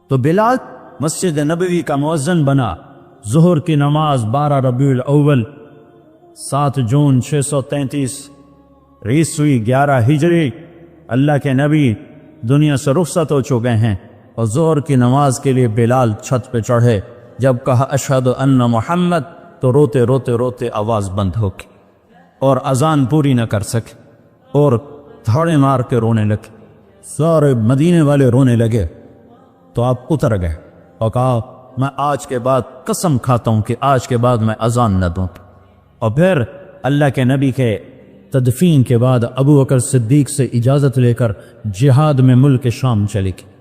تو بلال مسجد نبوی کا مؤذن بنا۔ ظہر کی نماز 12 ربیع الاول 7 جون 633 عیسوی 11 ہجری، اللہ کے نبی دنیا سے رخصت ہو چکے ہیں، اور ظہر کی نماز کے لیے بلال چھت پہ چڑھے۔ جب کہا اشہد ان محمد تو روتے روتے روتے آواز بند ہو گئی اور اذان پوری نہ کر سکے، اور دھاڑے مار کے رونے لگے۔ سارے مدینے والے رونے لگے تو آپ اتر گئے اور کہا میں آج کے بعد قسم کھاتا ہوں کہ آج کے بعد میں اذان نہ دوں۔ اور پھر اللہ کے نبی کے تدفین کے بعد ابو بکر صدیق سے اجازت لے کر جہاد میں ملک شام چلے گئے۔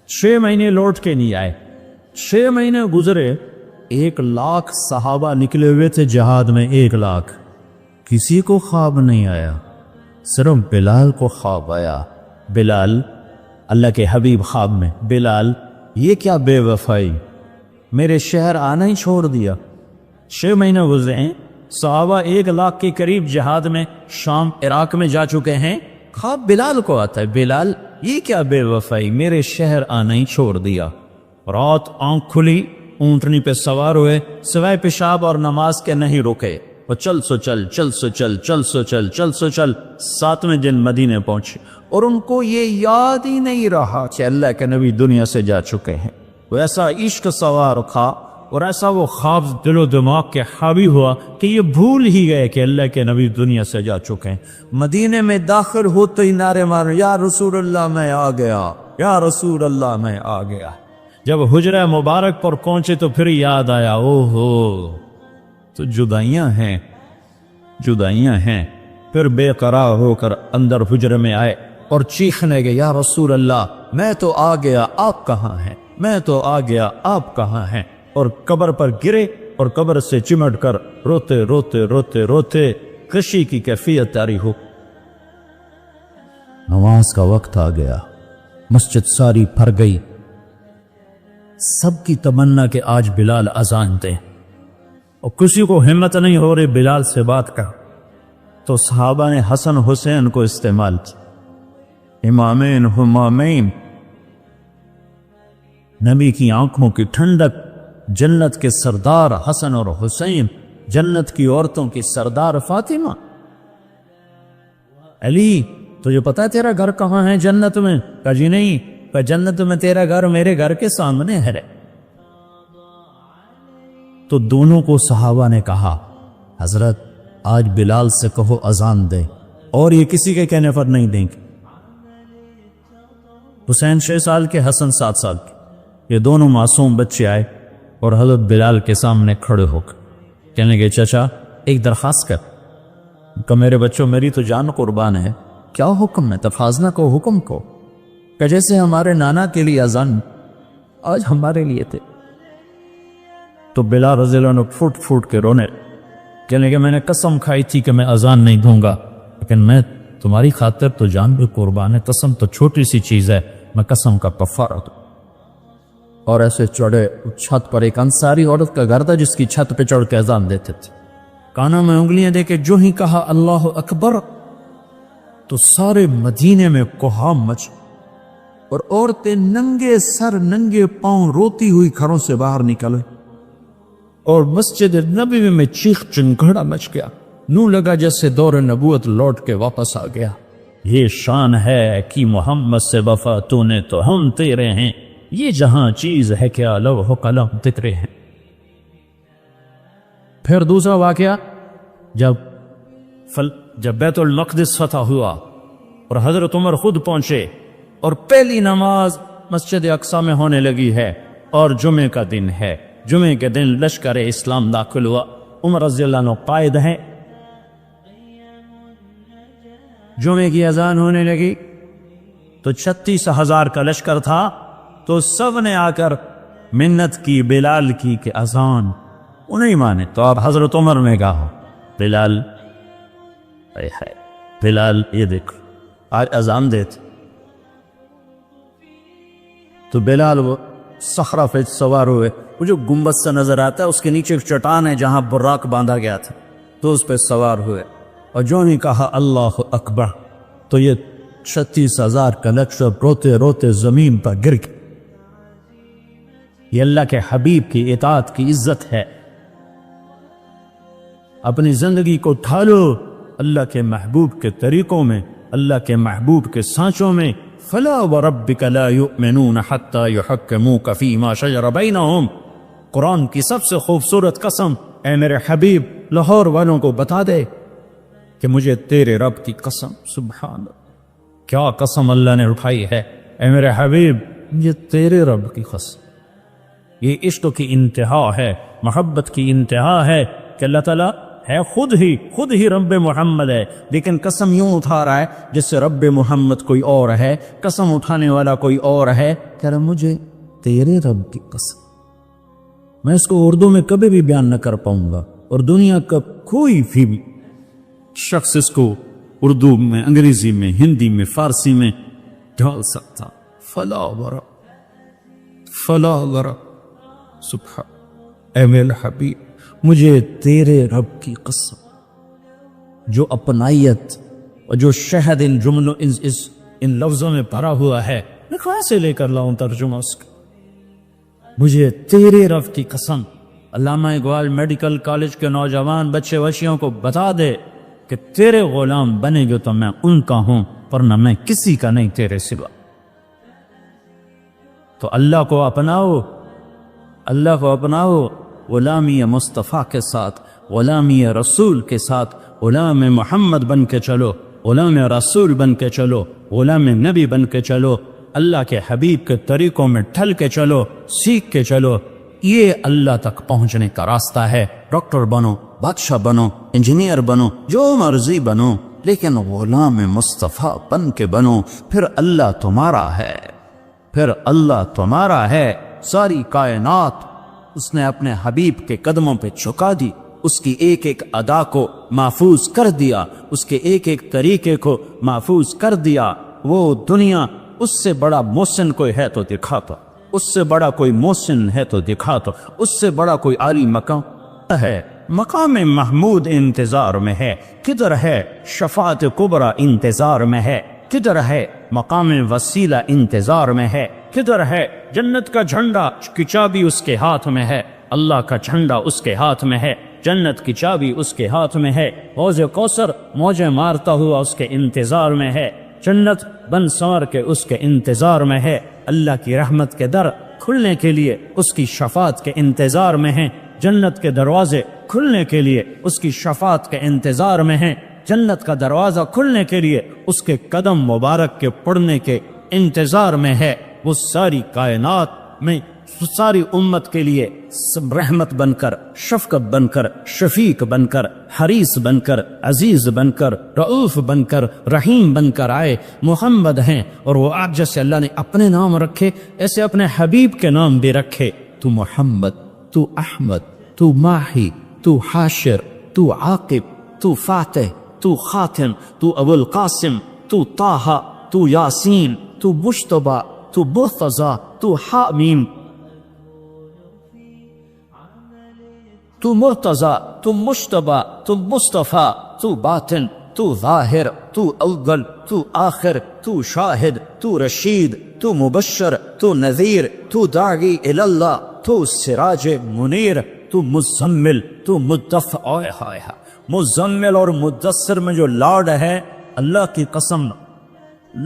6 مہینے لوٹ کے نہیں آئے، 6 مہینے گزرے، 1 لاکھ صحابہ نکلے ہوئے تھے جہاد میں، 1 لاکھ، کسی کو خواب نہیں آیا، صرف بلال کو خواب آیا۔ بلال، اللہ کے حبیب خواب میں، بلال یہ کیا بے وفائی، میرے شہر آنا ہی چھوڑ دیا۔ 6 مہینے گزرے ہیں، صحابہ 1 لاکھ کے قریب جہاد میں شام عراق میں جا چکے ہیں، خواب بلال کو آتا ہے، بلال یہ کیا بے وفائی، میرے شہر آنا ہی چھوڑ دیا۔ رات آنکھ کھلی، اونٹنی پہ سوار ہوئے، سوائے پیشاب اور نماز کے نہیں رکے، اور چل سو چل، چل سو چل، چل سو چل، چل سو چل، 7ویں دن مدینے پہنچے، اور ان کو یہ یاد ہی نہیں رہا کہ اللہ کے نبی دنیا سے جا چکے ہیں۔ وہ ایسا عشق سوار تھا اور ایسا وہ خواب دل و دماغ کے حاوی ہوا کہ یہ بھول ہی گئے کہ اللہ کے نبی دنیا سے جا چکے ہیں۔ مدینے میں داخل ہوتے ہی نعرے مارے، یا رسول اللہ میں آ گیا، یا رسول اللہ میں آ گیا۔ جب حجرہ مبارک پر پہنچے تو پھر یاد آیا، او ہو تو جدائیاں ہیں، جدائیاں ہیں۔ پھر بے قرار ہو کر اندر حجرے میں آئے اور چیخنے گئے، یا رسول اللہ میں تو آ گیا، آپ کہاں ہیں، میں تو آ گیا، آپ کہاں ہیں، اور قبر پر گرے اور قبر سے چمٹ کر روتے روتے روتے روتے خوشی کی کیفیت طاری ہو۔ نماز کا وقت آ گیا، مسجد ساری بھر گئی، سب کی تمنا کہ آج بلال اذان دے، اور کسی کو ہمت نہیں ہو رہی بلال سے بات کر، تو صحابہ نے حسن حسین کو استعمال کیا، امامین ہمامین، نبی کی آنکھوں کی ٹھنڈک، جنت کے سردار حسن اور حسین، جنت کی عورتوں کی سردار فاطمہ۔ علی تجھے پتا ہے تیرا گھر کہاں ہے جنت میں؟ کہا جی نہیں، کہ جنت میں تیرا گھر میرے گھر کے سامنے ہے۔ تو دونوں کو صحابہ نے کہا، حضرت آج بلال سے کہو اذان دے، اور یہ کسی کے کہنے پر نہیں دیں گے۔ حسین 6 سال کے، حسن 7 سال کے، یہ دونوں معصوم بچے آئے اور حضرت بلال کے سامنے کھڑے ہو کر کہنے لگے، چچا ایک درخواست کر۔ کہ میرے بچوں میری تو جان قربان ہے، کیا حکم ہے؟ تفاضنا کو حکم کو، کہ جیسے ہمارے نانا کے لیے اذان آج ہمارے لیے تھے۔ تو بلال رضی اللہ عنہ پھوٹ پھوٹ کے رونے، کہنے لگے میں نے قسم کھائی تھی کہ میں اذان نہیں دوں گا، لیکن میں تمہاری خاطر تو جان بھی قربان ہے، قسم تو چھوٹی سی چیز ہے، میں قسم کا کفارہ دوں۔ اور ایسے چڑھے چھت پر، ایک انصاری عورت کا گھر تھا جس کی چھت پہ چڑھ کے اذان دیتے تھے، کانوں میں انگلیاں دے کے جو ہی کہا اللہ اکبر تو سارے مدینے میں کوہام مچ، اور عورتیں ننگے سر ننگے پاؤں روتی ہوئی گھروں سے باہر نکلے، اور مسجد نبوی میں چیخ چنگھڑا مچ گیا، نو لگا جیسے دور نبوت لوٹ کے واپس آ گیا۔ یہ شان ہے کہ محمد سے وفا تو نے تو ہم تیرے ہیں، یہ جہاں چیز ہے کیا لوح قلم تیرے ہیں۔ پھر دوسرا واقعہ، جب بیت المقدس فتح ہوا اور حضرت عمر خود پہنچے، اور پہلی نماز مسجد اقصی میں ہونے لگی ہے، اور جمعے کا دن ہے، جمعے کے دن لشکر اسلام داخل ہوا، عمر رضی اللہ عنہ قائد ہیں، جمعے کی اذان ہونے لگی تو 36,000 کا لشکر تھا، تو سب نے آ کر منت کی بلال کی کہ اذان، انہیں مانے تو اب حضرت عمر نے کہا، بلال بلال یہ دیکھو آج اذان دیتے، تو بلال وہ صخرہ پہ سوار ہوئے، وہ جو گنبد سے نظر آتا ہے اس کے نیچے ایک چٹان ہے جہاں براق باندھا گیا تھا، تو اس پہ سوار ہوئے، اور جو ہی کہا اللہ اکبر تو یہ 36,000 کا لشکر روتے روتے زمین پر گر گیا۔ یہ اللہ کے حبیب کی اطاعت کی عزت ہے۔ اپنی زندگی کو ڈھالو اللہ کے محبوب کے طریقوں میں، اللہ کے محبوب کے سانچوں میں۔ فلا وربک لا یؤمنون حتی یحکموک فیما شجر بینہم، قرآن کی سب سے خوبصورت قسم، اے میرے حبیب لاہور والوں کو بتا دے کہ مجھے تیرے رب کی قسم، سبحان اللہ، کیا قسم اللہ نے اٹھائی ہے، اے میرے حبیب یہ تیرے رب کی قسم۔ یہ عشق کی انتہا ہے، محبت کی انتہا ہے کہ اللہ تعالیٰ ہے خود ہی رب محمد ہے، لیکن قسم یوں اٹھا رہا ہے جس سے رب محمد کوئی اور ہے، قسم اٹھانے والا کوئی اور ہے، کہہ رہا مجھے تیرے رب کی قسم۔ میں اس کو اردو میں کبھی بھی بیان نہ کر پاؤں گا، اور دنیا کا کوئی بھی شخص اس کو اردو میں، انگریزی میں، ہندی میں، فارسی میں ڈال سکتا۔ فلا ورا سبحان، اے میرے حبیب مجھے تیرے رب کی قسم، جو اپنائیت اور جو شہد ان جملوں ان لفظوں میں بھرا ہوا ہے، میں کہاں سے لے کر لاؤں ترجمہ اس کا؟ مجھے تیرے رب کی قسم۔ علامہ اقبال میڈیکل کالج کے نوجوان بچے وشیوں کو بتا دے کہ تیرے غلام بنے گے تو میں ان کا ہوں، ورنہ میں کسی کا نہیں تیرے سوا۔ تو اللہ کو اپناؤ، اللہ کو اپناؤ، غلامی مصطفیٰ کے ساتھ، غلامی رسول کے ساتھ، غلام محمد بن کے چلو، غلام رسول بن کے چلو، غلام نبی بن کے چلو، اللہ کے حبیب کے طریقوں میں ڈھل کے چلو، سیکھ کے چلو۔ یہ اللہ تک پہنچنے کا راستہ ہے۔ ڈاکٹر بنو، بادشاہ بنو، انجینئر بنو، جو مرضی بنو، لیکن غلام مصطفیٰ بن کے بنو، پھر اللہ تمہارا ہے، پھر اللہ تمہارا ہے۔ ساری کائنات اس نے اپنے حبیب کے قدموں پہ جھکا دی، اس کی ایک ایک ادا کو محفوظ کر دیا، اس کے ایک ایک طریقے کو محفوظ کر دیا۔ وہ دنیا اس سے بڑا محسن کوئی ہے تو دکھاتا، اس سے بڑا کوئی محسن ہے تو دکھاتا، اس سے بڑا کوئی عالی مقام ہے۔ مقام محمود انتظار میں ہے، کدھر ہے شفاعت کبریٰ انتظار میں ہے، کدھر ہے مقام وسیلہ انتظار میں ہے، کدھر ہے جنت کا جھنڈا کی چابی اس کے ہاتھ میں ہے، اللہ کا جھنڈا اس کے ہاتھ میں ہے، جنت کی چابی اس کے ہاتھ میں ہے، حوض کوثر موجیں مارتا ہوا اس کے انتظار میں ہے، جنت بن سنور کے اس کے انتظار میں ہے، اللہ کی رحمت کے در کھلنے کے لیے اس کی شفاعت کے انتظار میں ہیں، جنت کے دروازے کھلنے کے لیے اس کی شفاعت کے انتظار میں ہیں، جنت کا دروازہ کھلنے کے لیے اس کے قدم مبارک کے پڑنے کے انتظار میں ہے۔ وہ ساری کائنات میں ساری امت کے لیے رحمت بن کر، شفقت بن کر، شفیق بن کر، حریص بن کر، عزیز بن کر، رؤوف بن کر، رحیم بن کر آئے، محمد ہیں۔ اور وہ آج جیسے اللہ نے اپنے نام رکھے ایسے اپنے حبیب کے نام بھی رکھے۔ تو محمد، تو احمد، تو ماہی، تو حاشر، تو عاقب، تو فاتح، تو خاتم، تو ابو القاسم، تو طٰہٰ، تو یاسین، تو مجتبیٰ، تو مرتضیٰ، تو حامیم، تو مرتضیٰ، تو مجتبیٰ، تو مصطفیٰ، تو باطن، تو ظاہر، تو اول، تو آخر، تو شاہد، تو رشید، تو مبشر، تو نذیر، تو داعی الی اللہ، تو سراج منیر، تو مزمل، تو مدثر۔ مزمل اور مدثر میں جو لاڈ ہے، اللہ کی قسم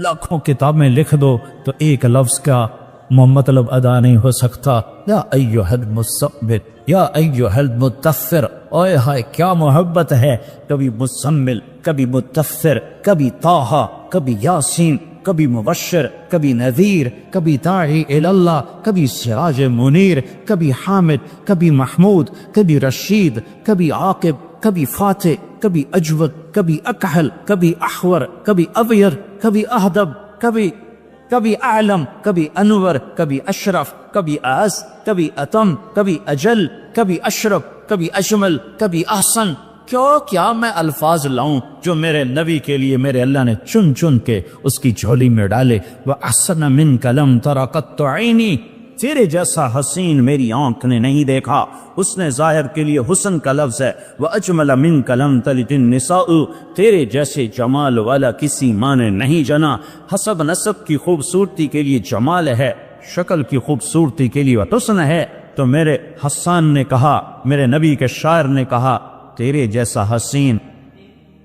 لاکھوں کتابیں لکھ دو تو ایک لفظ کا مطلب ادا نہیں ہو سکتا۔ یا ایھا المزمل، یا ایھا المدثر، اوئے ہائے کیا محبت ہے، کبھی مزمل، کبھی مدثر، کبھی طٰہٰ، کبھی یاسین، کبھی مبشر، کبھی نذیر، کبھی داعی الی اللہ، کبھی سراج منیر، کبھی حامد، کبھی محمود، کبھی رشید، کبھی عاقب، کبھی فاتح، کبھی اجود، کبھی اکحل، کبھی احور، کبھی ابیر، کبھی اہدب، کبھی اعلم، کبھی انور، کبھی اشرف، کبھی اعز، کبھی اتم، کبھی اجل، کبھی اشرف، کبھی اجمل، کبھی احسن۔ کیا میں الفاظ لاؤں جو میرے نبی کے لیے میرے اللہ نے چن چن کے اس کی جھولی میں ڈالے۔ وَأَحْسَنَ مِنْكَ لَمْ تَرَ قَطُّ عَيْنِي، تیرے جیسا حسین میری آنکھ نے نہیں دیکھا۔ حسن ظاہر کے لیے حسن کا لفظ ہے۔ وَأَجْمَلَ مِنْكَ لَمْ تَلِدِ النِّسَاءُ، تیرے جیسے جمال والا کسی ماں نے نہیں جنا۔ حسب نسب کی خوبصورتی کے لیے جمال ہے، شکل کی خوبصورتی کے لیے حسن ہے، تو میرے حسان نے کہا، میرے نبی کے شاعر نے کہا، تیرے جیسا حسین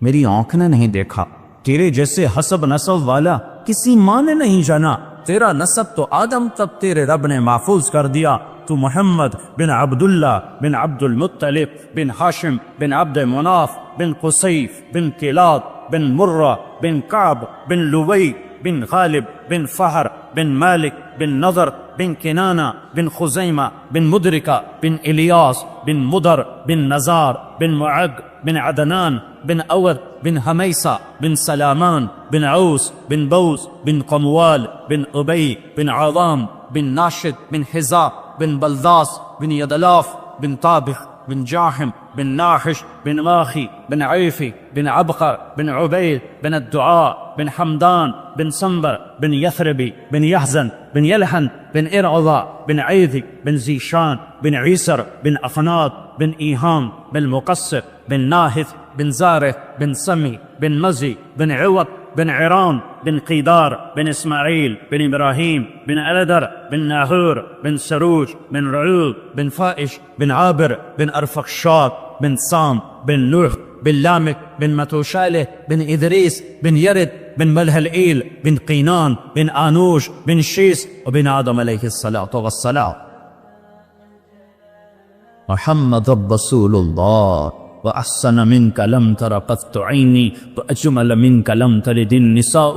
میری آنکھ نے نہیں دیکھا، تیرے جیسے حسب نسب والا کسی ماں نے نہیں جانا، تیرا نسب تو آدم تب تیرے رب نے محفوظ کر دیا، تو محمد بن عبداللہ بن عبد المطلب بن ہاشم بن عبد مناف بن قصیف بن کلاب بن مرہ بن کعب بن لوی بن غالب بن فہر بن مالک بن نضر بن کنانہ بن خزیمہ بن مدرکہ بن الیاس بن مدر بن نزار بن معد بن عدنان بن اود بن حمیسہ بن سلامان بن عوس بن بوس بن قموال بن ابی بن عوام بن ناشد بن حزاب بن بلداس بن یدلاف بن طابخ بن جاحم بن ناحش بن ماخي بن عيفي بن عبقر بن عبيد بن الدعاء بن حمدان بن سنبر بن يثربي بن يحزن بن يلحن بن إرعضاء بن عيذي بن زيشان بن عيسر بن أفناط بن إيهام بن مقصر بن ناهث بن زارث بن سمي بن مزي بن عوض بن عران بن قيدار بن إسماعيل بن إبراهيم بن ألدر بن ناهور بن سروج بن رعوب بن فائش بن عابر بن أرفخشاد بن سام بن نوح بن لامك بن متوشالة بن إدريس بن يرد بن ملهلئيل بن قينان بن آنوش بن شيس وبن آدم عليه الصلاة والسلام. محمد رسول الله وأحسن منك لم تر قط عيني وأجمل منك لم تلد النساء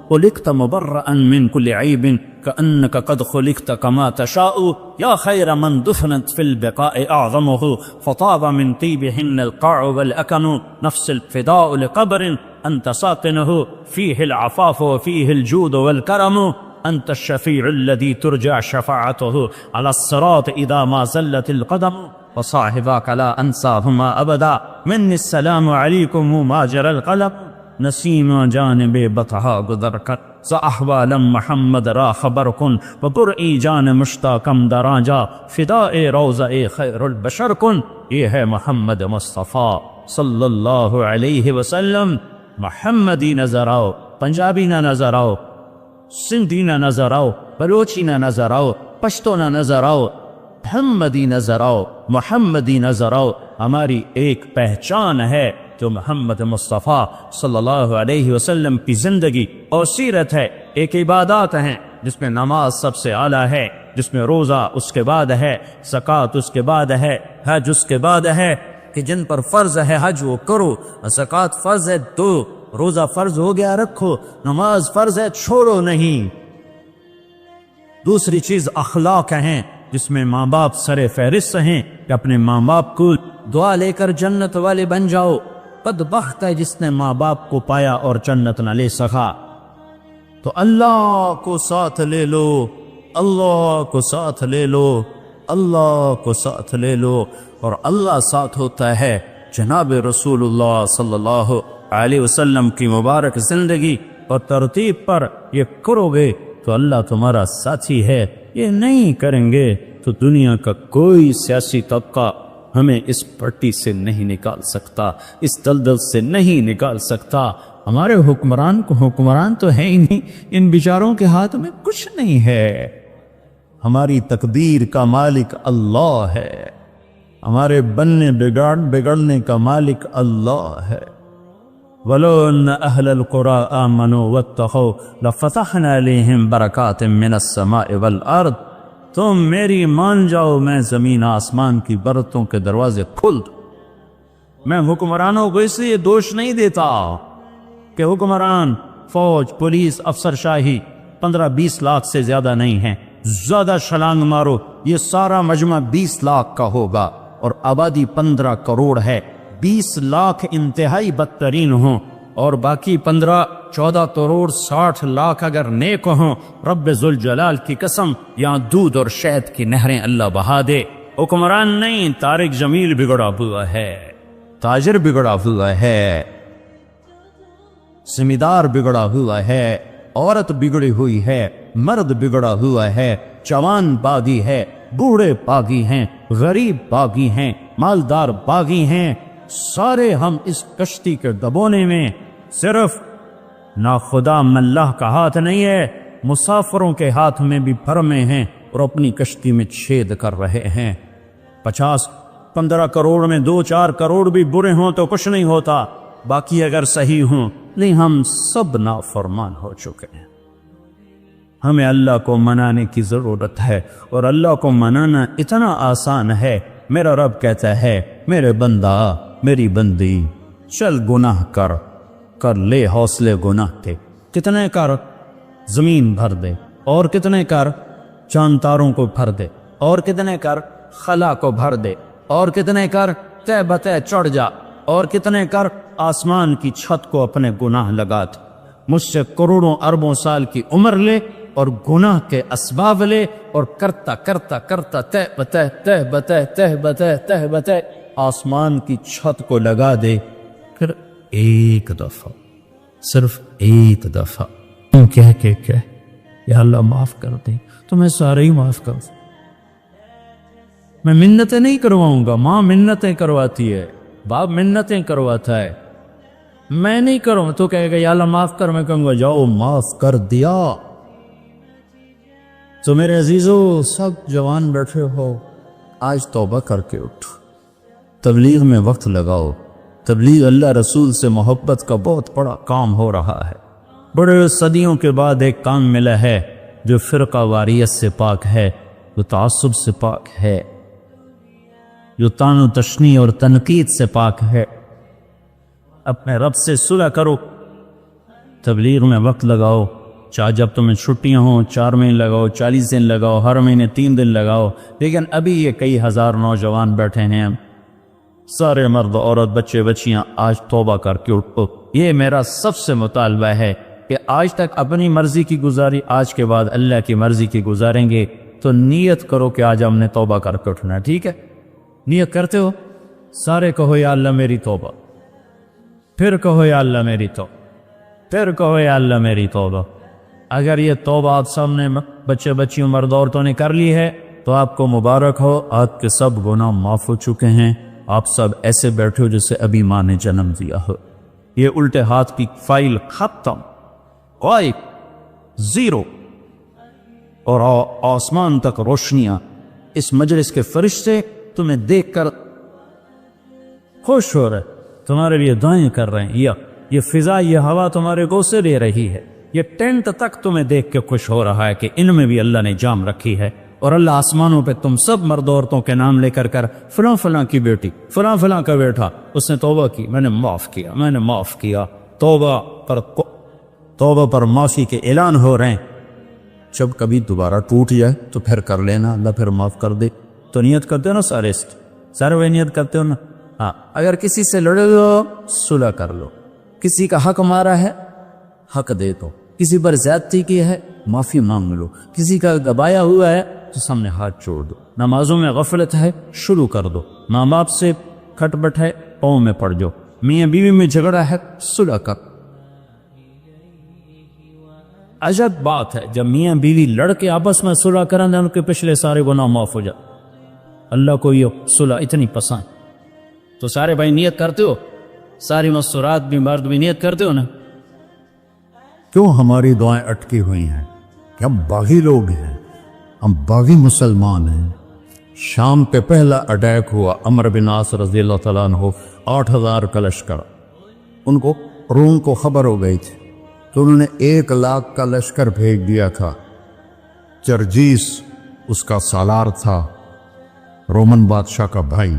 خلقت مبرأ من كل عيب كأنك قد خلقت كما تشاء يا خير من دفنت في البقاء أعظمه فطاب من طيبهن القاع والأكن نفس الفداء لقبر أنت ساكنه فيه العفاف وفيه الجود والكرم أنت الشفيع الذي ترجع شفاعته على الصراط إذا ما زلت القدم وصاحباك لا أنساهما أبدا مني السلام عليكم ما جرى القلم نسيم جانب بطها گذر سأحوال محمد را خبر کن وبرئی جان مشتاقم دراجا فداء روضہ خیر البشر کن. یہ ہے محمد مصطفیٰ صلی اللہ علیہ وسلم. محمدی نظر آؤ، پنجابی نہ نظر آؤ، سندھی نہ نظر آؤ، بلوچی نہ نظر آؤ، پشتو نہ نظر آؤ، محمدی نظر آؤ، محمدی نظر آؤ. ہماری ایک پہچان ہے جو محمد مصطفیٰ صلی اللہ علیہ وسلم کی زندگی اور سیرت ہے. ایک عبادات ہیں جس میں نماز سب سے اعلیٰ ہے، جس میں روزہ اس کے بعد ہے، زکوٰۃ اس کے بعد ہے، حج اس کے بعد ہے کہ جن پر فرض ہے حج وہ کرو، زکوٰۃ فرض ہے دو، روزہ فرض ہو گیا رکھو، نماز فرض ہے چھوڑو نہیں. دوسری چیز اخلاق ہیں جس میں ماں باپ سر فہرست ہیں کہ اپنے ماں باپ کو دعا لے کر جنت والے بن جاؤ. بدبخت ہے جس نے ماں باپ کو پایا اور جنت نہ لے سکا. تو اللہ کو ساتھ لے لو، اللہ کو ساتھ لے لو، اللہ کو ساتھ لے لو. اور اللہ ساتھ ہوتا ہے جناب رسول اللہ صلی اللہ علیہ وسلم کی مبارک زندگی اور ترتیب پر یہ کرو گے تو اللہ تمہارا ساتھی ہے. یہ نہیں کریں گے تو دنیا کا کوئی سیاسی طبقہ ہمیں اس پٹی سے نہیں نکال سکتا، اس دلدل سے نہیں نکال سکتا. ہمارے حکمران کو حکمران تو ہے ہی نہیں، ان بیچاروں کے ہاتھ میں کچھ نہیں ہے. ہماری تقدیر کا مالک اللہ ہے، ہمارے بننے بگڑنے کا مالک اللہ ہے. وَلَوْ أَنَّ أَهْلَ الْقُرَىٰ آمَنُوا وَاتَّقَوْا لَفَتَحْنَا عَلَيْهِمْ بَرَكَاتٍ مِّنَ السَّمَاءِ وَالْأَرْضِ. تم میری مان جاؤ، میں زمین آسمان کی برتوں کے دروازے کھول دوں. میں حکمرانوں کو اس لیے دوش نہیں دیتا کہ حکمران فوج پولیس افسر شاہی 15-20 لاکھ سے زیادہ نہیں ہیں. زیادہ چھلانگ مارو، یہ سارا مجمع 20 لاکھ کا ہوگا اور آبادی 15 کروڑ ہے. 20 لاکھ انتہائی بدترین ہوں اور باقی 15-14 کروڑ 60 لاکھ اگر نیک ہوں، رب ذوالجلال کی قسم یہاں دودھ اور شہد کی نہریں اللہ بہا دے. حکمران نہیں، طارق جمیل بگڑا ہوا ہے، تاجر بگڑا ہوا ہے، زمیندار بگڑا ہوا ہے، عورت بگڑی ہوئی ہے، مرد بگڑا ہوا ہے، جوان باغی ہے، بوڑھے باغی ہیں، غریب باغی ہیں، مالدار باغی ہیں. سارے ہم اس کشتی کے دبونے میں، صرف ناخدا ملہ کا ہاتھ نہیں ہے، مسافروں کے ہاتھ میں بھی بھرمے ہیں اور اپنی کشتی میں چھید کر رہے ہیں۔ 50-15 کروڑ میں 2-4 کروڑ بھی برے ہوں تو کچھ نہیں ہوتا، باقی اگر صحیح ہوں، نہیں ہم سب نافرمان ہو چکے ہیں۔ ہمیں اللہ کو منانے کی ضرورت ہے، اور اللہ کو منانا اتنا آسان ہے۔ میرا رب کہتا ہے میرے بندہ، میری بندی، چل گناہ کر لے حوصلے گناہ کے۔ کتنے کر؟ زمین بھر دے، اور کتنے کر؟ چاند تاروں کو بھر دے، اور کتنے کر؟ خلا کو بھر دے، اور کتنے کر؟ تے بتے چڑھ جا، اور کتنے کر؟ آسمان کی چھت کو اپنے گناہ لگا دے۔ مجھ سے کروڑوں اربوں سال کی عمر لے اور گناہ کے اسباب لے، اور کرتا کرتا کرتا تے بتے آسمان کی چھت کو لگا دے۔ پھر ایک دفعہ، صرف ایک دفعہ کہہ یا اللہ معاف کر دے، تو میں سارے ہی معاف کر دوں۔ میں منتیں نہیں کرواؤں گا، ماں منتیں کرواتی ہے، باپ منتیں کرواتا ہے، میں نہیں کروں۔ تو کہے گا یا اللہ معاف کر، میں کہوں گا جاؤ معاف کر دیا۔ تو میرے عزیزو، سب جوان بیٹھے ہو، آج توبہ کر کے اٹھو، تبلیغ میں وقت لگاؤ۔ تبلیغ اللہ رسول سے محبت کا بہت بڑا کام ہو رہا ہے۔ بڑے صدیوں کے بعد ایک کام ملا ہے جو فرقہ واریت سے پاک ہے، جو تعصب سے پاک ہے، جو طعن و تشنیع اور تنقید سے پاک ہے۔ اپنے رب سے صلح کرو، تبلیغ میں وقت لگاؤ، چاہے جب تمہیں چھٹیاں ہوں 4 مہینے لگاؤ، 40 دن لگاؤ، ہر مہینے 3 دن لگاؤ۔ لیکن ابھی یہ کئی ہزار نوجوان بیٹھے ہیں، سارے مرد عورت بچے بچیاں، آج توبہ کر کے اٹھو۔ یہ میرا سب سے مطالبہ ہے کہ آج تک اپنی مرضی کی گزاری، آج کے بعد اللہ کی مرضی کی گزاریں گے۔ تو نیت کرو کہ آج ہم نے توبہ کر کے اٹھنا ہے، ٹھیک ہے؟ نیت کرتے ہو؟ سارے کہو یا اللہ میری توبہ، پھر کہو یا اللہ میری توبہ، پھر کہو یا اللہ میری توبہ۔ اگر یہ توبہ آپ سب نے، بچے بچیوں مرد عورتوں نے کر لی ہے، تو آپ کو مبارک ہو، آپ کے سب گناہ معاف ہو چکے ہیں۔ آپ سب ایسے بیٹھے ہو جسے ابھی ماں نے جنم دیا ہو۔ یہ الٹے ہاتھ کی فائل ختم، غائب، زیرو، اور آسمان تک روشنیاں۔ اس مجلس کے فرشتے تمہیں دیکھ کر خوش ہو رہے، تمہارے لیے دعائیں کر رہے ہیں۔ یہ فضا، یہ ہوا تمہارے گوشے لے رہی ہے۔ یہ ٹینٹ تک تمہیں دیکھ کے خوش ہو رہا ہے کہ ان میں بھی اللہ نے جام رکھی ہے۔ اور اللہ آسمانوں پہ تم سب مرد عورتوں کے نام لے کر فلاں فلاں کی بیٹی، فلاں فلاں کا بیٹا، اس نے توبہ کی، میں نے معاف کیا، میں نے معاف کیا۔ توبہ پر معافی کے اعلان ہو رہے ہیں۔ جب کبھی دوبارہ ٹوٹ جائے تو پھر کر لینا، اللہ پھر معاف کر دے۔ تو نیت کرتے ہو نا سارے وہ نیت کرتے ہو نا؟ ہاں، اگر کسی سے لڑے ہو صلح کر لو، کسی کا حق مارا ہے حق دے دو، کسی پر زیادتی کی ہے معافی مانگ لو، کسی کا دبایا ہوا ہے تو سامنے ہاتھ چھوڑ دو۔ نمازوں میں غفلت ہے شروع کر دو، ماں باپ سے کھٹ بٹ ہے پاؤں میں پڑ جاؤ، میاں بیوی میں جھگڑا ہے صلح کر۔ عجب بات ہے جب میاں بیوی لڑ کے آپس میں صلح کریں ان کے پچھلے سارے گناہ معاف ہو جائے۔ اللہ کو یہ صلح اتنی پسند۔ تو سارے بھائی نیت کرتے ہو؟ ساری مستورات بھی مرد بھی نیت کرتے ہو نا؟ کیوں ہماری دعائیں اٹکی ہوئی ہیں؟ کہ ہم باغی لوگ ہیں، ہم باغی مسلمان ہیں۔ شام پہ پہلا اٹیک ہوا، عمرو بن عاص رضی اللہ تعالیٰ عنہ، 8000 کا لشکر، ان کو روم کو خبر ہو گئی تھی، تو انہوں نے 1 لاکھ کا لشکر بھیج دیا تھا۔ جرجیس اس کا سالار تھا، رومن بادشاہ کا بھائی،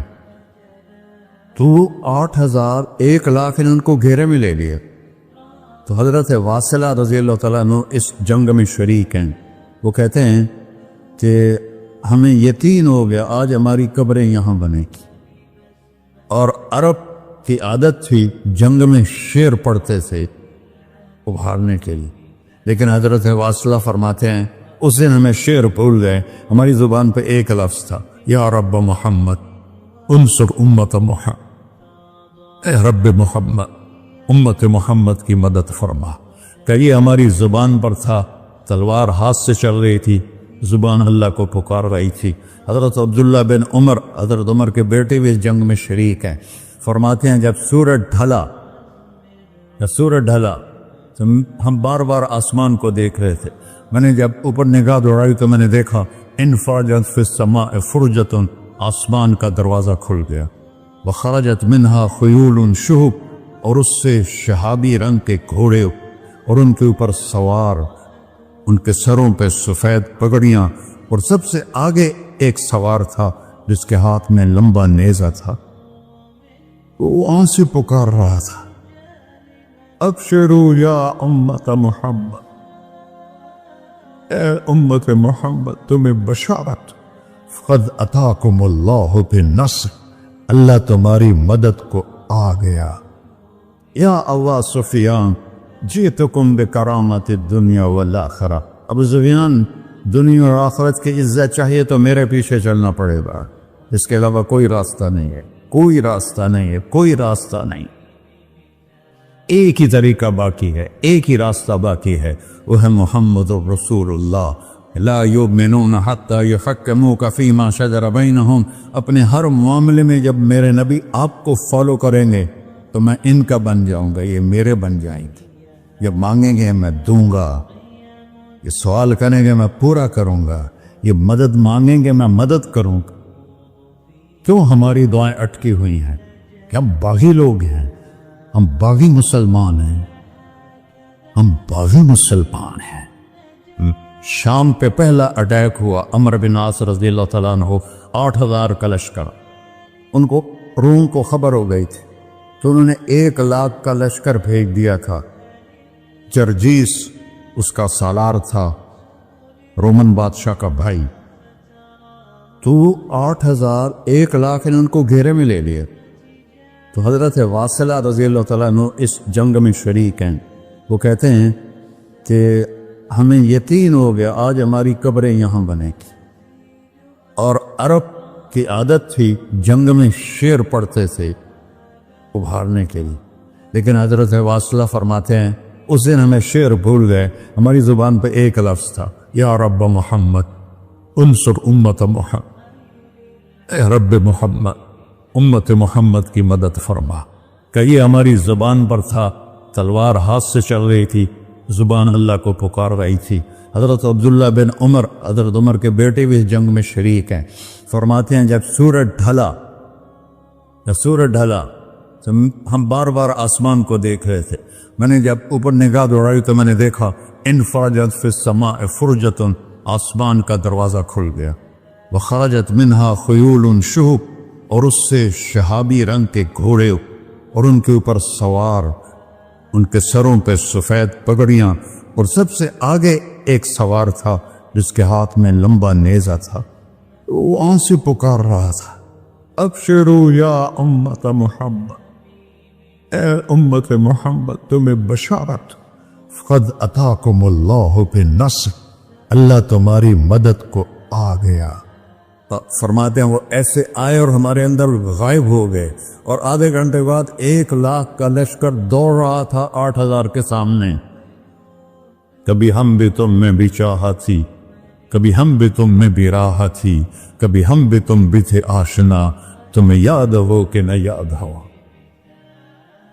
تو 8000 1 لاکھ نے ان کو گھیرے میں لے لیے۔ تو حضرت واصلہ رضی اللہ تعالیٰ عنہ اس جنگ میں شریک ہیں۔ وہ کہتے ہیں کہ ہمیں یقین ہو گیا آج ہماری قبریں یہاں بنیں۔ اور عرب کی عادت تھی جنگ میں شعر پڑھتے تھے ابھارنے کے لیے، لیکن حضرت واصلہ فرماتے ہیں اس دن ہمیں شعر بھول گئے، ہماری زبان پہ ایک لفظ تھا، یا رب محمد انصر امت محمد، اے رب محمد امت محمد کی مدد فرما۔ کہ یہ ہماری زبان پر تھا، تلوار ہاتھ سے چل رہی تھی، زبان اللہ کو پکار رہی تھی۔ حضرت عبداللہ بن عمر، حضرت عمر کے بیٹے بھی اس جنگ میں شریک ہیں، فرماتے ہیں جب سورج ڈھلا تو ہم بار بار آسمان کو دیکھ رہے تھے، میں نے جب اوپر نگاہ دوڑائی تو میں نے دیکھا انفرجت فی السماء فرجۃ، آسمان کا دروازہ کھل گیا، وخرجت منہا خیول شہب، اور اس سے شہابی رنگ کے گھوڑے اور ان کے اوپر سوار، ان کے سروں پہ سفید پگڑیاں، اور سب سے آگے ایک سوار تھا جس کے ہاتھ میں لمبا نیزہ تھا، وہ وہاں سے پکار رہا تھا، ابشروا یا امت محمد، اے امت محمد تمہیں بشارت، قد اتاکم اللہ بالنصر، اللہ تمہاری مدد کو آ گیا، یا ابا سفیان جئتکم بکرامت الدنیا والآخرہ، ابو سفیان دنیا اور آخرت کی عزت چاہیے تو میرے پیچھے چلنا پڑے گا، اس کے علاوہ کوئی راستہ نہیں ہے، کوئی راستہ نہیں ہے، کوئی راستہ نہیں، ایک ہی طریقہ باقی ہے، ایک ہی راستہ باقی ہے، وہ ہے محمد الرسول اللہ، لا یؤمنون حتی یحکموک فیما شجر بینہم، اپنے ہر معاملے میں جب میرے نبی آپ کو فالو کریں گے تو میں ان کا بن جاؤں گا، یہ میرے بن جائیں گے، جب مانگیں گے میں دوں گا، یہ سوال کریں گے میں پورا کروں گا، یہ مدد مانگیں گے میں مدد کروں گا۔ کیوں ہماری دعائیں اٹکی ہوئی ہیں؟ کہ ہم باغی لوگ ہیں، ہم باغی مسلمان ہیں، ہم باغی مسلمان ہیں۔ شام پہ پہلا اٹیک ہوا، عمر بن عاص رضی اللہ تعالیٰ عنہ، 8,000 کا لشکر، ان کو روم کو خبر ہو گئی تھی تو انہوں نے 1,00,000 کا لشکر بھیج دیا تھا۔ جرجیس اس کا سالار تھا، رومن بادشاہ کا بھائی، تو 8,000 1,00,000 نے ان کو گھیرے میں لے لیے۔ تو حضرت واصلہ رضی اللہ تعالیٰ عنہ اس جنگ میں شریک ہیں، وہ کہتے ہیں کہ ہمیں یقین ہو گیا آج ہماری قبریں یہاں بنیں گی، اور عرب کی عادت تھی جنگ میں شعر پڑھتے تھے ابھارنے کے لیے، لیکن حضرت واصلہ فرماتے ہیں اس دن ہمیں شعر بھول گئے، ہماری زبان پہ ایک لفظ تھا، یا رب محمد انصر امت محمد، اے رب محمد امت محمد کی مدد فرما، کہ یہ ہماری زبان پر تھا، تلوار ہاتھ سے چل رہی تھی، زبان اللہ کو پکار رہی تھی۔ حضرت عبداللہ بن عمر، حضرت عمر کے بیٹے بھی اس جنگ میں شریک ہیں، فرماتے ہیں جب سورج ڈھلا تو ہم بار بار آسمان کو دیکھ رہے تھے، میں نے جب اوپر نگاہ دوڑائی تو میں نے دیکھا انفرجت فی السماء فرجۃ، آسمان کا دروازہ کھل گیا، وخرجت منہا خیول شہب، اور اس سے شہابی رنگ کے گھوڑے اور ان کے اوپر سوار، ان کے سروں پہ سفید پگڑیاں، اور سب سے آگے ایک سوار تھا جس کے ہاتھ میں لمبا نیزہ تھا، وہ وہاں سے پکار رہا تھا، ابشروا یا امت محمد، اے امت محمد تمہیں بشارت، قد اتاکم اللہ بالنصر، اللہ تمہاری مدد کو آ گیا۔ فرماتے ہیں وہ ایسے آئے اور ہمارے اندر غائب ہو گئے، اور آدھے گھنٹے بعد 1,00,000 کا لشکر دوڑ رہا تھا 8,000 کے سامنے۔ کبھی ہم بھی تم میں بھی چاہت تھی، کبھی ہم بھی تم میں بھی راحت تھی، کبھی ہم بھی تم بھی تھے آشنا، تمہیں یاد ہو کہ نہ یاد ہو۔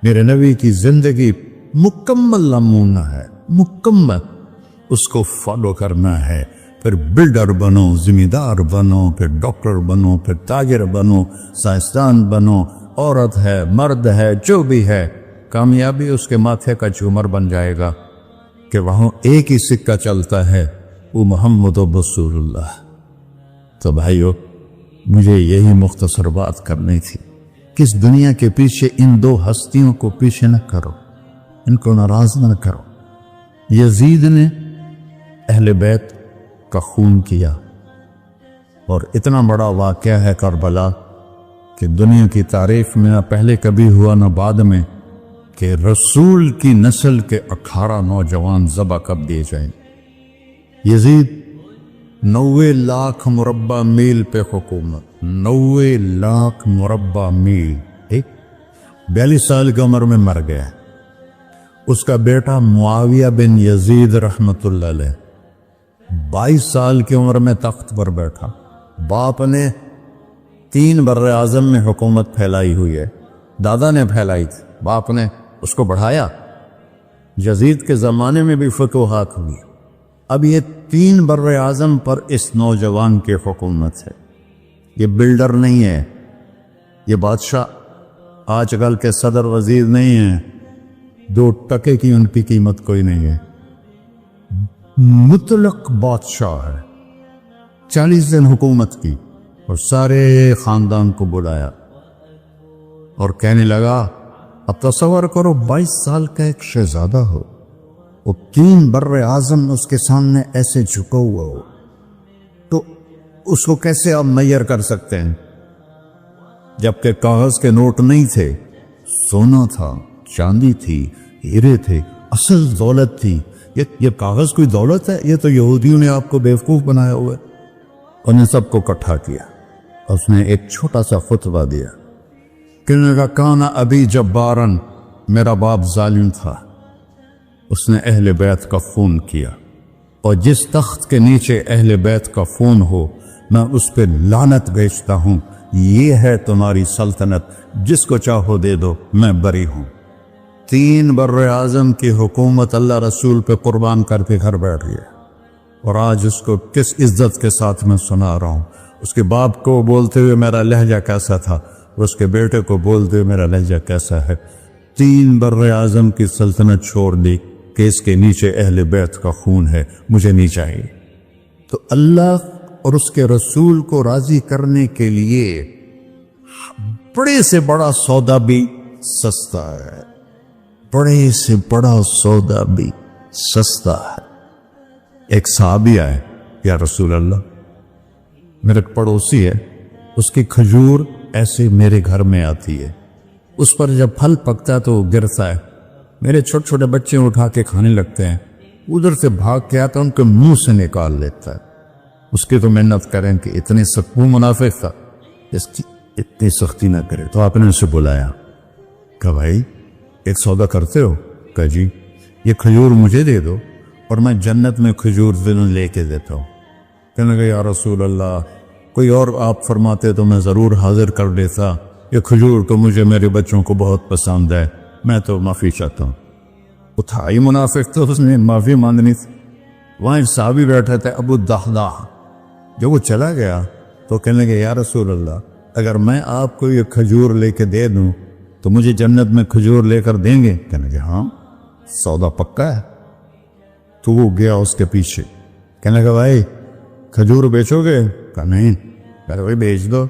میرے نبی کی زندگی مکمل نمونہ ہے، مکمل، اس کو فالو کرنا ہے، پھر بلڈر بنو، ذمہ دار بنو، پھر ڈاکٹر بنو، پھر تاجر بنو، سائنسدان بنو، عورت ہے مرد ہے جو بھی ہے، کامیابی اس کے ماتھے کا جھومر بن جائے گا کہ وہاں ایک ہی سکہ چلتا ہے، وہ محمد رسول اللہ۔ تو بھائیو مجھے یہی مختصر بات کرنی تھی کہ اس دنیا کے پیچھے ان دو ہستیوں کو پیچھے نہ کرو، ان کو ناراض نہ کرو۔ یزید نے اہل بیت کا خون کیا، اور اتنا بڑا واقعہ ہے کربلا کہ دنیا کی تاریخ میں نہ پہلے کبھی ہوا نہ بعد میں کہ رسول کی نسل کے 18 نوجوان ذبح کر دیے جائیں۔ یزید 90 لاکھ مربع میل پہ حکومت، 90 لاکھ مربع میل، 42 سال کی عمر میں مر گیا۔ اس کا بیٹا معاویہ بن یزید رحمت اللہ علیہ 22 سال کی عمر میں تخت پر بیٹھا۔ باپ نے 3 بر اعظم میں حکومت پھیلائی ہوئی ہے، دادا نے پھیلائی تھی، باپ نے اس کو بڑھایا۔ یزید کے زمانے میں بھی فتوحات ہوئی، اب یہ 3 بر اعظم پر اس نوجوان کی حکومت ہے. یہ بلڈر نہیں ہے، یہ بادشاہ آج کل کے صدر وزیر نہیں ہیں، 2 ٹکے کی ان کی قیمت کوئی نہیں ہے. مطلق بادشاہ ہے. 40 دن حکومت کی اور سارے خاندان کو بلایا اور کہنے لگا اب تصور کرو 22 سال کا ایک شہزادہ ہو، وہ 3 بر اعظم اس کے سامنے ایسے جھکا ہوا ہو، تو اس کو کیسے آپ میئر کر سکتے ہیں؟ جبکہ کاغذ کے نوٹ نہیں تھے، سونا تھا، چاندی تھی، ہیرے تھے، اصل دولت تھی. یہ کاغذ کوئی دولت ہے؟ یہ تو یہودیوں نے آپ کو بیوقوف بنایا ہوا ہے. انہیں سب کو اکٹھا کیا. اس نے ایک چھوٹا سا خطبہ دیا. کہنے لگا کانا ابی جبارن، میرا باپ ظالم تھا، اس نے اہل بیت کا خون کیا، اور جس تخت کے نیچے اہل بیت کا خون ہو میں اس پہ لعنت بھیجتا ہوں. یہ ہے تمہاری سلطنت، جس کو چاہو دے دو، میں بری ہوں. 3 بر اعظم کی حکومت اللہ رسول پہ قربان کر کے گھر بیٹھ گیا. اور آج اس کو کس عزت کے ساتھ میں سنا رہا ہوں. اس کے باپ کو بولتے ہوئے میرا لہجہ کیسا تھا، اور اس کے بیٹے کو بولتے ہوئے میرا لہجہ کیسا ہے. 3 بر اعظم کی سلطنت چھوڑ دی کہ اس کے نیچے اہل بیت کا خون ہے، مجھے نہیں چاہیے. تو اللہ اور اس کے رسول کو راضی کرنے کے لیے بڑے سے بڑا سودا بھی سستا ہے، بڑے سے بڑا سودا بھی سستا ہے. ایک صحابی آئے، یا رسول اللہ میرے پڑوسی ہے، اس کی کھجور ایسے میرے گھر میں آتی ہے، اس پر جب پھل پکتا ہے تو وہ گرتا ہے، میرے چھوٹے چھوٹے بچے اٹھا کے کھانے لگتے ہیں، ادھر سے بھاگ کے آتا ان کے منہ سے نکال لیتا ہے. اس کی تو محنت کریں کہ اتنے سکون منافق تھا، اس کی اتنی سختی نہ کرے. تو آپ نے اسے بلایا، کہا بھائی ایک سودا کرتے ہو؟ کہا جی. یہ کھجور مجھے دے دو اور میں جنت میں کھجور دنوں لے کے دیتا ہوں. کہنے لگا یا رسول اللہ کوئی اور آپ فرماتے تو میں ضرور حاضر کر دیتا، یہ کھجور تو مجھے میرے بچوں کو بہت پسند ہے، میں تو معافی چاہتا ہوں. اٹھائی منافق تو اس نے معافی مانگنی تھی. وہاں ایک صحابی بیٹھے تھے ابو الدحداح. جب وہ چلا گیا تو کہنے لگے یا رسول اللہ اگر میں آپ کو یہ کھجور لے کے دے دوں تو مجھے جنت میں کھجور لے کر دیں گے؟ کہنے لگے ہاں سودا پکا ہے. تو وہ گیا اس کے پیچھے، کہنے لگا بھائی کھجور بیچو گے؟ کہا نہیں. کہا بھائی بیچ دو.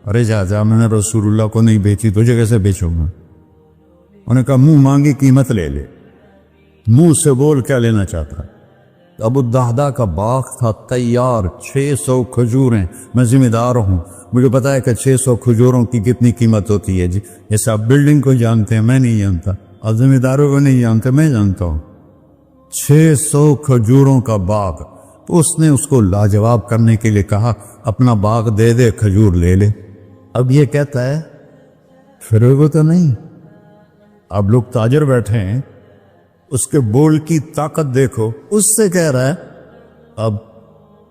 ارے جا میں نے رسول اللہ کو نہیں بیچی، تجھے کیسے بیچوں گا؟ انہوں نے کہا منہ مانگی قیمت لے لے. منہ سے بول کیا لینا چاہتا. ابو الدحداح کا باغ تھا تیار، 600 کھجوریں. میں ذمہ دار ہوں، مجھے پتا ہے کہ 600 کھجوروں کی کتنی قیمت ہوتی ہے. جی جیسے آپ بلڈنگ کو جانتے ہیں، میں نہیں جانتا، آپ ذمہ داروں کو نہیں جانتے، میں جانتا ہوں. 600 کھجوروں کا باغ. تو اس نے اس کو لاجواب کرنے کے لیے کہا اپنا باغ دے دے، کھجور لے لے. اب یہ کہتا ہے فروغ تو نہیں. اب لوگ تاجر بیٹھے ہیں، اس کے بول کی طاقت دیکھو، اس سے کہہ رہا ہے اب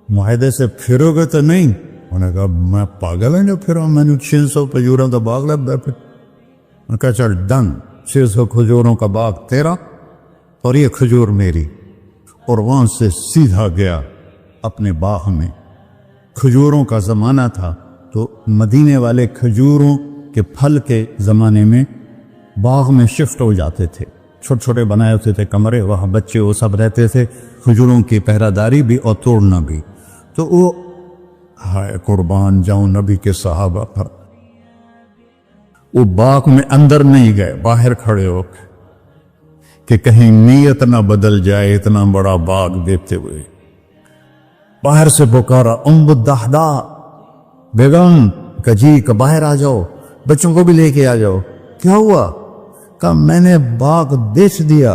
معاہدے سے پھرو گے تو نہیں. انہوں نے کہا میں پاگل ہوں جو پھروں، میں نے 600 کھجوروں کا باغ لگ بیٹھے. انہوں نے کہا چل ڈن، 600 کھجوروں کا باغ تیرا اور یہ کھجور میری. اور وہاں سے سیدھا گیا اپنے باغ میں. کھجوروں کا زمانہ تھا تو مدینے والے کھجوروں کے پھل کے زمانے میں باغ میں شفٹ ہو جاتے تھے، چھوٹے چھوٹے بنائے ہوتے تھے کمرے، وہاں بچے وہ سب رہتے تھے، کھجوروں کی پہرہ داری بھی اور توڑنا بھی. تو وہ ہائے قربان جاؤں نبی کے صحابہ پر، وہ باغ میں اندر نہیں گئے، باہر کھڑے ہو کہ کہیں نیت نہ بدل جائے. اتنا بڑا باغ دیکھتے ہوئے باہر سے پکارا ام الدحداح بیگم، کہ جی کہ باہر آ جاؤ، بچوں کو بھی لے کے آ جاؤ. کیا ہوا؟ کہا میں نے باغ بیچ دیا.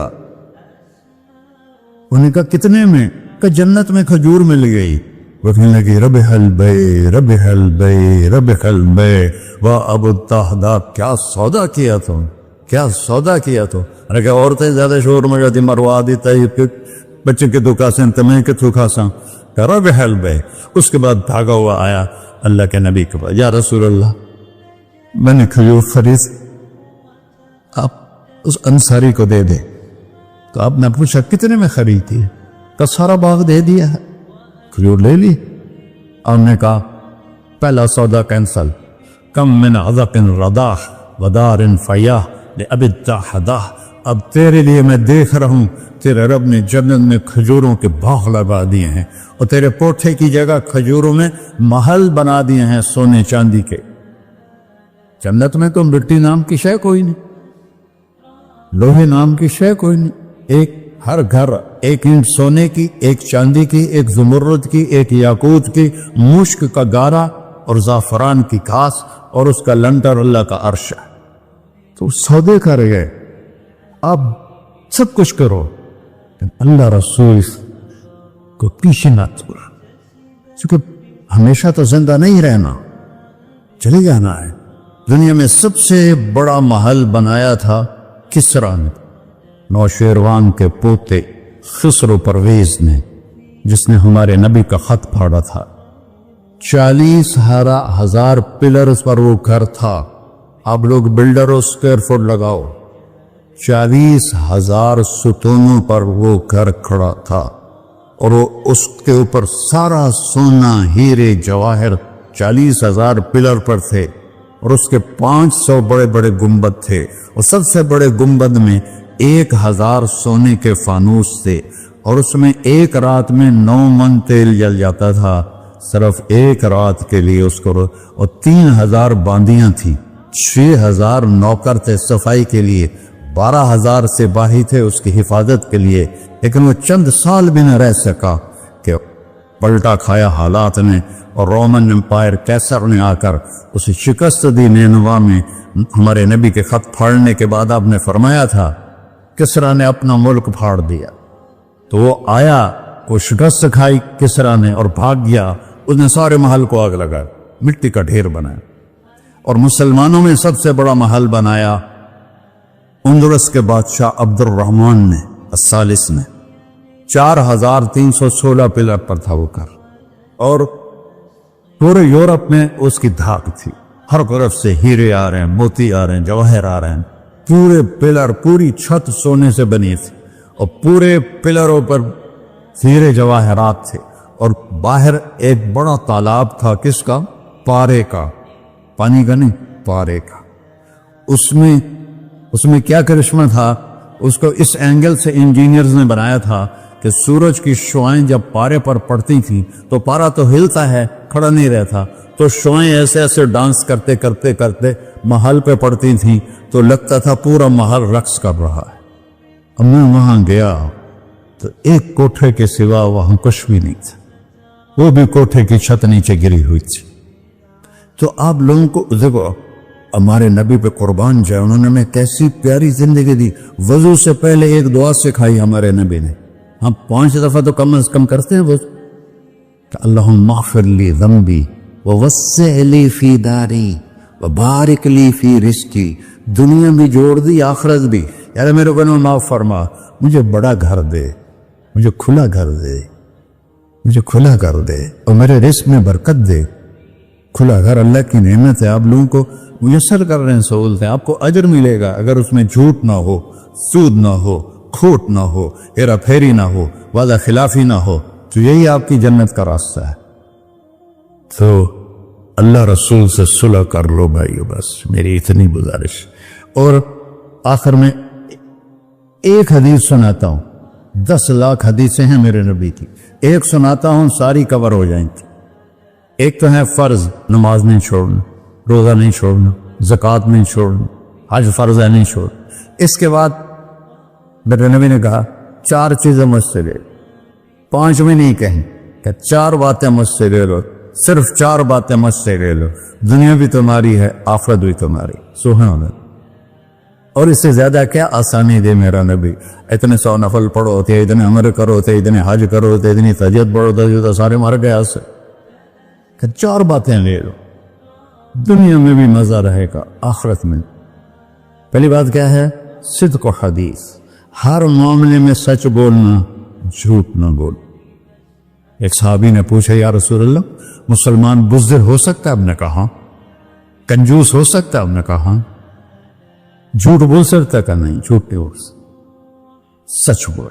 انہوں نے کہا کتنے میں؟ کہ جنت میں کھجور مل گئی. وہ کہنے لگی ربح البیع ربح البیع ربح البیع. واہ ابو الدحداح کیا سودا کیا تم، کیا سودا کیا تو. ارے کہ عورتیں زیادہ شور میں جاتی مروا دیتا ہے، بچے کے تو کھاسیں تمہیں کہ تو کھاساں. کہ ربح البیع. اس کے بعد بھاگا ہوا آیا اللہ کے نبی کے پاس، یا رسول اللہ میں نے کھجور خرید، آپ اس انصاری کو دے دے. تو آپ نے پوچھا کتنے میں خریدی؟ کا سارا باغ دے دیا ہے، کھجور لے لی۔ آپ نے کہا پہلا سودا کینسل، کم من عذق رداح ودار فیاح لأب التحداح۔ اب تیرے لیے میں دیکھ رہا ہوں تیرے رب نے جنت میں کھجوروں کے باغ لگا دیے ہیں، اور تیرے کوٹھے کی جگہ کھجوروں میں محل بنا دیے ہیں سونے چاندی کے۔ جنت میں تو مٹی نام کی شے کوئی نہیں، لوہے نام کی شے کوئی نہیں، ایک ہر گھر ایک اینٹ سونے کی، ایک چاندی کی، ایک زمرد کی، ایک یاقوت کی، مشک کا گارا اور زعفران کی گھاس، اور اس کا لنٹر اللہ کا عرش ہے۔ تو سودے کر گئے، اب سب کچھ کرو، اللہ رسول کو پیچھے نہ چھوڑا، کیونکہ ہمیشہ تو زندہ نہیں رہنا، چلے جانا ہے۔ دنیا میں سب سے بڑا محل بنایا تھا کسریٰ نے، نوشیروان کے پوتے خسرو پرویز نے، جس نے ہمارے نبی کا خط پھاڑا تھا۔ 40,000 پلرز پر وہ گھر تھا۔ آپ لوگ بلڈروں اسکوائر فٹ لگاؤ، 40,000 ستونوں پر وہ گھر کھڑا تھا، اور وہ اس کے اوپر سارا سونا ہیرے جواہر 40,000 پلر پر تھے، اور اس کے 500 بڑے بڑے گنبد تھے، اور سب سے بڑے گنبد میں 1,000 سونے کے فانوس تھے، اور اس میں ایک رات میں 9 من تیل جل جاتا تھا، صرف ایک رات کے لیے اس کو، اور 3,000 باندیاں تھیں، 6,000 نوکر تھے صفائی کے لیے، 12,000 سپاہی تھے اس کی حفاظت کے لیے۔ لیکن وہ چند سال بھی نہ رہ سکا کہ پلٹا کھایا حالات نے، اور رومن امپائر کیسر نے آ کر اسے شکست دی۔ نینوا میں ہمارے نبی کے خط پھاڑنے کے بعد آپ نے فرمایا تھا کسریٰ نے اپنا ملک پھاڑ دیا، تو وہ آیا، وہ شکست کھائی کسریٰ نے اور بھاگ گیا، اس نے سارے محل کو آگ لگایا، مٹی کا ڈھیر بنایا، اور مسلمانوں میں سب سے بڑا محل بنایا اندلس کے بادشاہ عبد الرحمن نے الثالث نے، 4,316 پلر پر تھا وہ گھر، اور پورے یورپ میں اس کی دھاک تھی، ہر طرف سے ہیرے آ رہے ہیں، موتی آ رہے ہیں، جواہر آ رہے ہیں، پورے پلر، پوری چھت سونے سے بنی تھی، اور پورے پلروں پر ہیرے جواہرات تھے، اور باہر ایک بڑا تالاب تھا، کس کا؟ پارے کا، پانی کا نہیں، پارے کا۔ اس میں کیا کرشمہ تھا، اس کو اس اینگل سے انجینئرز نے بنایا تھا کہ سورج کی شعائیں جب پارے پر پڑتی تھیں تو پارا تو ہلتا ہے، کھڑا نہیں رہتا، تو شعائیں ایسے ایسے ڈانس کرتے کرتے کرتے محل پہ پڑتی تھیں، تو لگتا تھا پورا محل رقص کر رہا ہے۔ اب میں وہاں گیا تو ایک کوٹھے کے سوا وہاں کچھ بھی نہیں تھا، وہ بھی کوٹھے کی چھت نیچے گری ہوئی تھی۔ تو آپ لوگوں کو دیکھو، ہمارے نبی پہ قربان جائے، انہوں نے ہمیں کیسی پیاری زندگی دی۔ وضو سے پہلے ایک دعا سکھائی ہمارے نبی نے، ہم 5 دفعہ تو کم از کم کرتے ہیں وضو، کہ اللہم اغفر لی ذنبی ووسع لی فی داری وبارک لی فی رزقی۔ دنیا بھی جوڑ دی، آخرت بھی، یار میرے کو معاف فرما، مجھے بڑا گھر دے، مجھے کھلا گھر دے، مجھے کھلا گھر دے، اور میرے رزق میں برکت دے۔ کھلا گھر اللہ کی نعمت ہے، آپ لوگوں کو میسر کر رہے ہیں سہولتیں، آپ کو اجر ملے گا اگر اس میں جھوٹ نہ ہو، سود نہ ہو، کھوٹ نہ ہو، ہیرا پھیری نہ ہو، وعدہ خلافی نہ ہو، تو یہی آپ کی جنت کا راستہ ہے۔ تو اللہ رسول سے صلح کر لو بھائیو، بس میری اتنی گزارش۔ اور آخر میں ایک حدیث سناتا ہوں، 10 لاکھ حدیثیں ہیں میرے نبی کی، ایک سناتا ہوں، ساری کور ہو جائیں گی۔ ایک تو ہے فرض، نماز نہیں چھوڑنا، روزہ نہیں چھوڑنا، زکوٰۃ نہیں چھوڑنا، حج فرض ہے نہیں چھوڑ۔ اس کے بعد میرے نبی نے کہا 4 چیزیں مجھ سے لے لو، 5 میں نہیں کہیں، کہ 4 باتیں مجھ سے لے لو، صرف 4 باتیں مجھ سے لے لو، دنیا بھی تمہاری ہے، آخرت بھی تمہاری۔ سبحان اللہ۔ اور اس سے زیادہ کیا آسانی دے میرا نبی، اتنے 100 نفل پڑھو ہوتے، اتنے عمر کرو ہوتے، اتنے حج کرو ہوتے، اتنی تہجد پڑھو ہوتے، سارے مر گئے آج سے، کہ 4 باتیں لے لو، دنیا میں بھی مزہ رہے گا، آخرت میں۔ پہلی بات کیا ہے؟ صدق و حدیث، ہر معاملے میں سچ بولنا، جھوٹ نہ بول۔ ایک صحابی نے پوچھا یا رسول اللہ، مسلمان بزدل ہو سکتا ہے؟ ہم نے کہا کنجوس ہو سکتا ہے؟ ہم نے کہا جھوٹ بول سکتا ہے؟ کہ نہیں، جھوٹ نہیں بول سکتا، سچ بول۔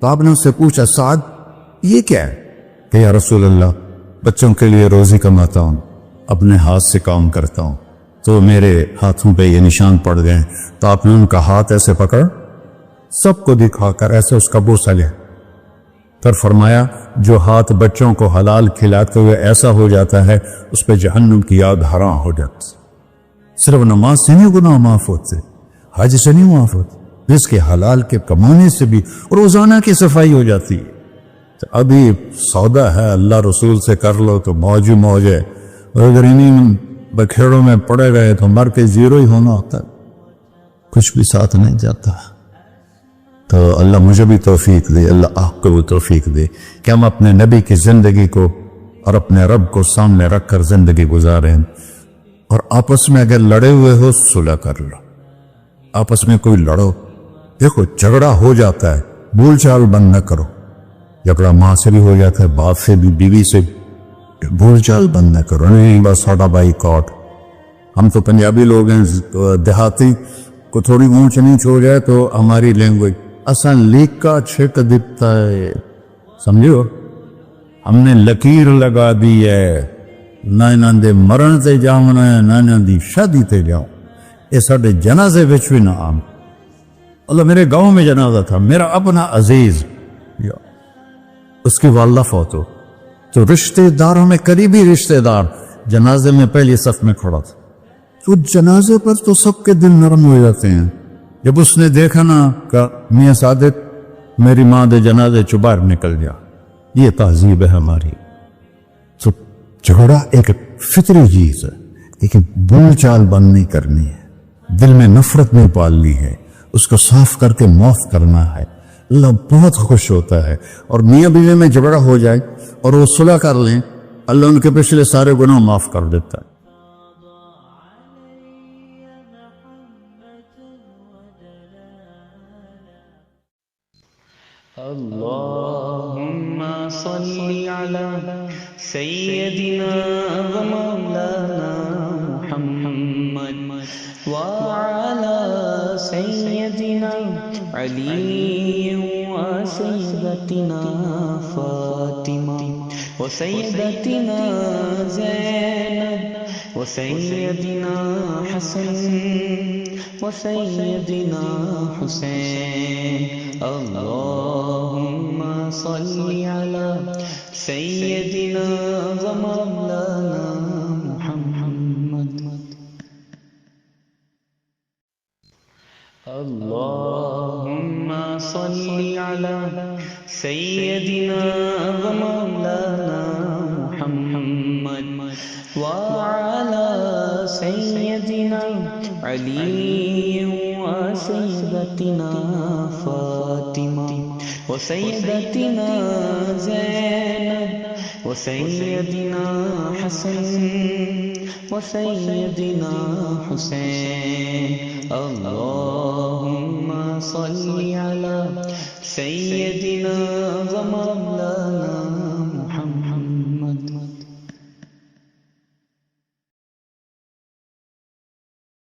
تو آپ نے اس سے پوچھا سعد یہ کیا ہے؟ کہ یا رسول اللہ بچوں کے لیے روزی کماتا ہوں، اپنے ہاتھ سے کام کرتا ہوں، تو میرے ہاتھوں پہ یہ نشان پڑ گئے. تو آپ نے ان کا ہاتھ ایسے پکڑ سب کو دکھا کر ایسے اس کا بوسہ لیا، پھر فرمایا جو ہاتھ بچوں کو حلال کھلاتے ہوئے ایسا ہو جاتا ہے اس پہ جہنم کی آگ حرام ہو جاتی. صرف نماز سے نہیں گناہ معاف ہوتے، حج سے نہیں معاف ہوتے، رزق کے حلال کے کمانے سے بھی روزانہ کی صفائی ہو جاتی ہے. تو ابھی سودا ہے اللہ رسول سے کر لو تو موج ہی موج ہے، اور اگر انہیں بکھیڑوں میں پڑے گئے تو مر کے زیرو ہی ہونا ہوتا ہے، کچھ بھی ساتھ نہیں جاتا. تو اللہ مجھے بھی توفیق دے، اللہ آپ کو بھی توفیق دے کہ ہم اپنے نبی کی زندگی کو اور اپنے رب کو سامنے رکھ کر زندگی گزاریں. اور آپس میں اگر لڑے ہوئے ہو صلح کر لو، آپس میں کوئی لڑو، دیکھو جھگڑا ہو جاتا ہے، بول چال بند نہ کرو. جھگڑا ماں سے بھی ہو جاتا ہے، باپ سے بھی، بیوی سے بھی، بول چال بند نہ کرو. نہیں بس ساڈا بائی کاٹ. ہم تو پنجابی لوگ ہیں، دیہاتی کو تھوڑی اونچ نیچ ہو جائے تو ہماری لینگویج اساں لیکا چھک دیتا ہے، سمجھو ہم نے لکیر لگا دی ہے، نہ انہاں دے مرن تے جاونا ہے نہ انہاں دی شادی تے جاؤ. یہ ساڈے جنازے وچ بھی نہ عام. اللہ میرے گاؤں میں جنازہ تھا، میرا اپنا عزیز اس کی والدہ فوت ہو، تو رشتہ داروں میں قریبی رشتہ دار جنازے میں پہلی صف میں کھڑا تھا. تو جنازے پر تو سب کے دل نرم ہو جاتے ہیں. جب اس نے دیکھا نا کہ میاں صادق میری ماں دے جنازے چ باہر نکل گیا، یہ تہذیب ہے ہماری. تو جھگڑا ایک فطری چیز ہے، لیکن بول چال بند نہیں کرنی ہے، دل میں نفرت نہیں پالنی ہے، اس کو صاف کر کے معاف کرنا ہے. اللہ بہت خوش ہوتا ہے. اور میاں بیوی میں جھگڑا ہو جائے اور وہ صلح کر لیں، اللہ ان کے پچھلے سارے گناہ معاف کر دیتا ہے. اللهم صل على سيدنا ومولانا محمد وعلى سيدنا علي وسيدتنا فاطمة وسيدتنا زينب وسيدنا حسن وسيدنا حسين. اللهم صل على سيدنا ومولانا محمد. اللهم صل على سيدنا ومولانا محمد وعلى سيدنا علي وسيدتنا فاطمة وسيدتنا زينب وسيدنا حسن وسيدنا حسين. اللهم صل على سيدنا